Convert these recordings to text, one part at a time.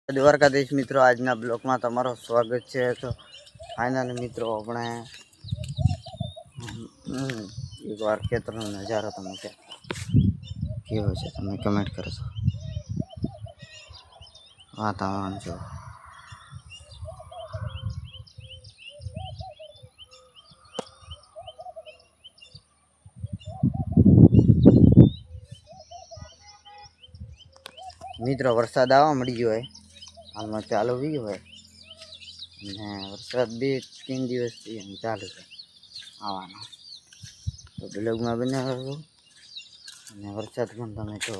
દ્વારકાધીશ મિત્રો, આજના બ્લોગમાં તમારો સ્વાગત છે। તો ફાઇનલ મિત્રો આપણે એક વાર ખેતરનો નજારો તમે કેવો છે તમે કમેન્ટ કરશો। વાતાવરણ જો મિત્રો વરસાદ આવવા મળી ગયો હોય, હાલમાં ચાલુ થઈ હોય ને વરસાદ 2-3 દિવસથી ચાલુ છે આવવાનો। તો બ્લોગમાં બન્યા રહો અને વરસાદ પણ તમે જો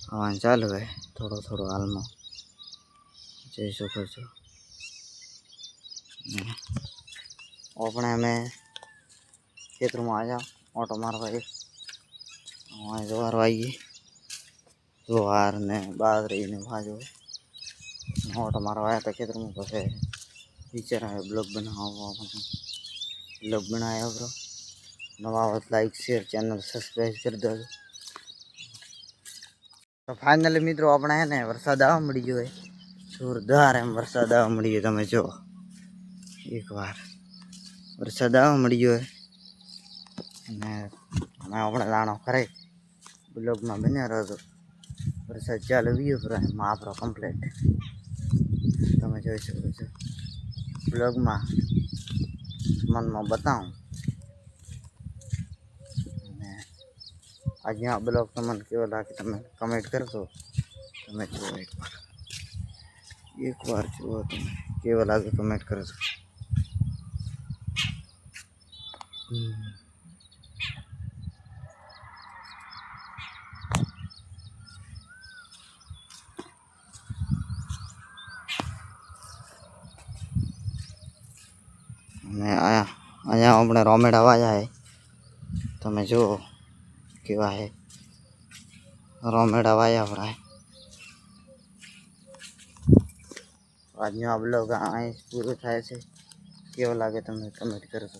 આવવાનું ચાલુ હોય, થોડો થોડો હાલમાં જોઈ શકો છો। આપણે અમે ખેતરમાં આવ્યા ઓટો મારવા, જવાર વાગી જોવાર ને બાજરી ને ભાજો ઓટો મારવા આવ્યા હતા ખેતરમાં। પછી વિચાર આવ્યો બ્લોગ બનાવવો, બ્લોગ બનાવ્યો બ્રો। નવા હોત લાઈક શેર ચેનલ સબસ્ક્રાઈબ કરી દેજો। તો ફાઇનલી મિત્રો આપણે હે ને વરસાદ આવવા મળી ગયો હોય, જોરદાર એમ વરસાદ આવવા મળી ગયો। તમે જો એકવાર વરસાદ આવવા મળી ગયો હોય અને અમે આપણે દાણો ખરાઈ બ્લોગમાં બન્યા રહ્યો। વરસાદ ચાલુ ગયો પૂરા આપણો કમ્પ્લીટ તમે જોઈ શકો છો। બ્લોગમાં મનમાં બતાવું અને આજે આ બ્લોગ તમને કેવો લાગે તમે કમેન્ટ કરશો। તમે જુઓ એકવાર જુઓ તમે કેવો લાગે કમેન્ટ કરશો। અને અહીંયા આપણે રોમેડા વાયા હે, તમે જુઓ કેવા હે રોમેડા વાયા આપણા। આજનો આ બ્લોગ અહીં પૂરો થાય છે, કેવો લાગે તમે કમેન્ટ કરજો।